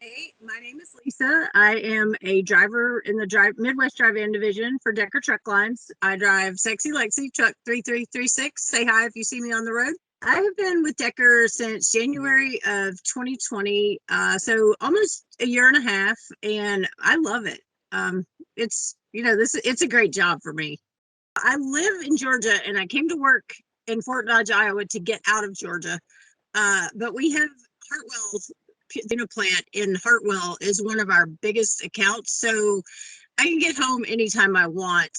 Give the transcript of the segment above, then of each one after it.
Hey, my name is Lisa. I am a driver in the Midwest Drive-In division for Decker Truck Lines. I drive Sexy Lexi Truck 3336. Say hi if you see me on the road. I have been with Decker since January of 2020, so almost a year and a half, and I love it. It's it's a great job for me. I live in Georgia, and I came to work in Fort Dodge, Iowa, to get out of Georgia. But we have Hartwell plant in Hartwell is one of our biggest accounts, so I can get home anytime I want.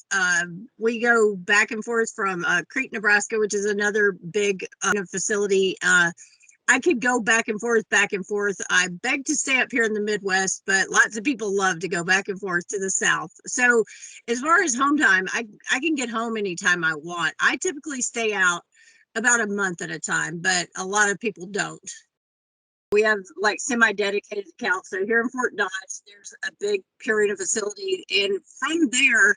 We go back and forth from Crete, Nebraska, which is another big facility. I could go back and forth, back and forth. I beg to stay up here in the Midwest, but lots of people love to go back and forth to the South. So as far as home time, I can get home anytime I want. I typically stay out about a month at a time, but a lot of people don't. We have like semi-dedicated accounts. So here in Fort Dodge, there's a big Purina facility, and from there,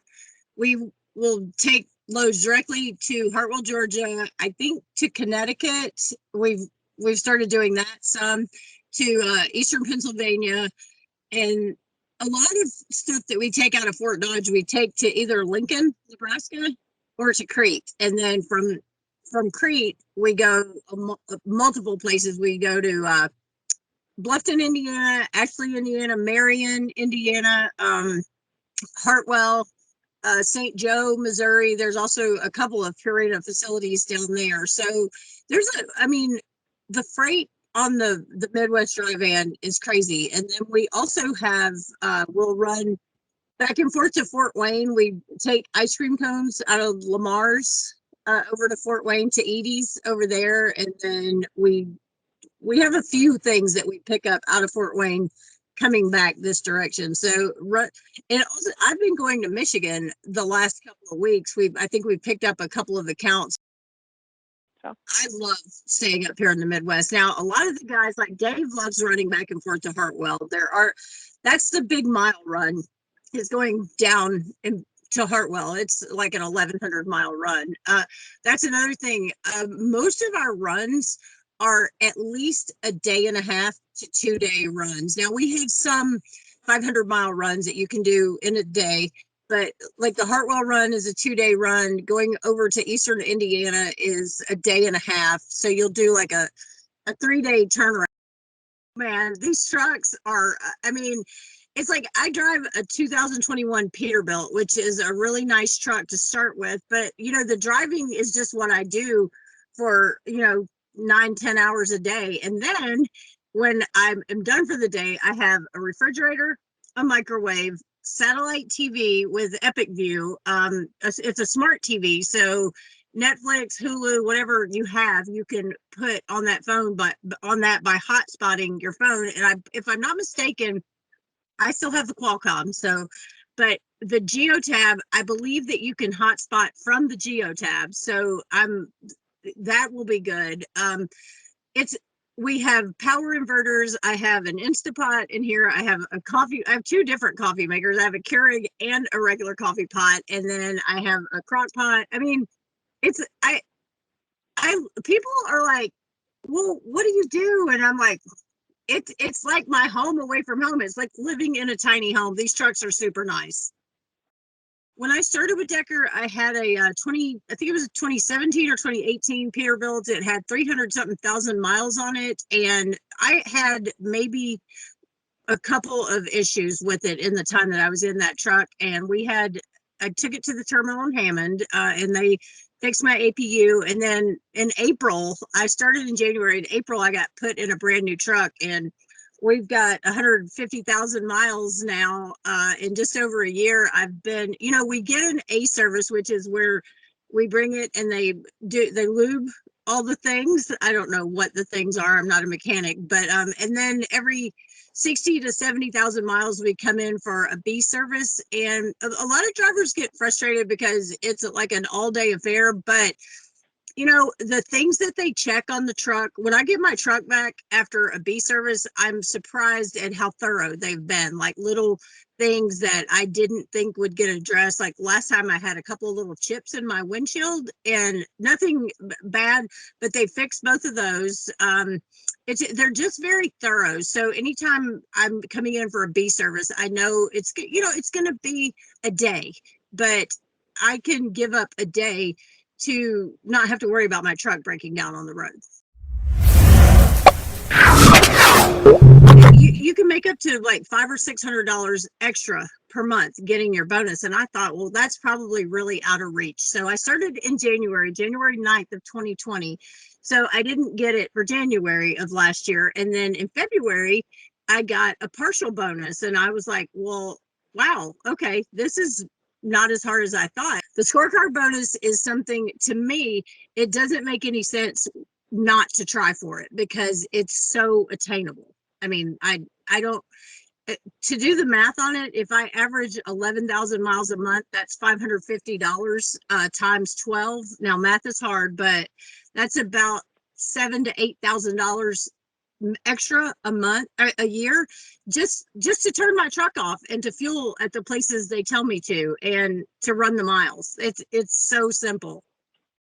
we will take loads directly to Hartwell, Georgia. I think to Connecticut. We've started doing that some, to Eastern Pennsylvania, and a lot of stuff that we take out of Fort Dodge, we take to either Lincoln, Nebraska, or to Crete, and then from Crete we go multiple places. We go to Bluffton, Indiana, Ashley, Indiana, Marion, Indiana, Hartwell, St. Joe, Missouri. There's also a couple of Purina facilities down there. So the freight on the Midwest Drive-In is crazy. And then we also have, we'll run back and forth to Fort Wayne. We take ice cream cones out of Lamar's over to Fort Wayne to Edie's over there. And then we have a few things that we pick up out of Fort Wayne coming back this direction. So, and also, I've been going to Michigan the last couple of weeks. I think we've picked up a couple of accounts. I love staying up here in the Midwest. Now, a lot of the guys like Dave loves running back and forth to Hartwell. That's the big mile run, is going down to Hartwell. It's like an 1,100-mile run. That's another thing. Most of our runs are at least a day and a half to 2-day runs. Now, we have some 500-mile runs that you can do in a day, but like the Hartwell run is a 2-day run. Going over to Eastern Indiana is a day and a half. So you'll do like a 3-day turnaround. Man, these trucks are, it's like I drive a 2021 Peterbilt, which is a really nice truck to start with. But, the driving is just what I do for, 9-10 hours a day. And then when I'm done for the day, I have a refrigerator, a microwave, satellite TV with Epic View. It's a smart TV, so Netflix, Hulu, whatever you have, you can put on that phone, but on that by hotspotting your phone. And if I'm not mistaken, I still have the Qualcomm. So, but the GeoTab, I believe that you can hotspot from the GeoTab. So that will be good. We have power inverters. I have an Instapot in here. I have I have 2 different coffee makers. I have a Keurig and a regular coffee pot, and then I have a crock pot. People are like, well, what do you do? And I'm like, it's like my home away from home. It's like living in a tiny home. These trucks are super nice. When I started with Decker, I had I think it was a 2017 or 2018 Peterbilt. It had 300-something thousand miles on it. And I had maybe a couple of issues with it in the time that I was in that truck. And I took it to the terminal in Hammond, and they fixed my APU. And then in April, I started in January. In April, I got put in a brand new truck, and we've got 150,000 miles now. In just over a year, I've been, we get an A service, which is where we bring it and they lube all the things. I don't know what the things are. I'm not a mechanic, but, and then every 60 to 70,000 miles, we come in for a B service. And a lot of drivers get frustrated because it's like an all-day affair, but the things that they check on the truck, when I get my truck back after a B service, I'm surprised at how thorough they've been. Like little things that I didn't think would get addressed. Like last time I had a couple of little chips in my windshield, and nothing bad, but they fixed both of those. they're just very thorough. So anytime I'm coming in for a B service, I know it's going to be a day, but I can give up a day to not have to worry about my truck breaking down on the roads. You can make up to like $500 or $600 extra per month getting your bonus. And I thought, well, that's probably really out of reach. So I started in January 9th of 2020. So I didn't get it for January of last year. And then in February, I got a partial bonus. And I was like, well, wow, okay, this is not as hard as I thought. The scorecard bonus is something, to me, it doesn't make any sense not to try for it because it's so attainable. I mean, I don't, to do the math on it, if I average 11,000 miles a month, that's $550 times 12. Now math is hard, but that's about $7,000 to $8,000 extra a month, a year, just to turn my truck off and to fuel at the places they tell me to, and to run the miles. It's so simple.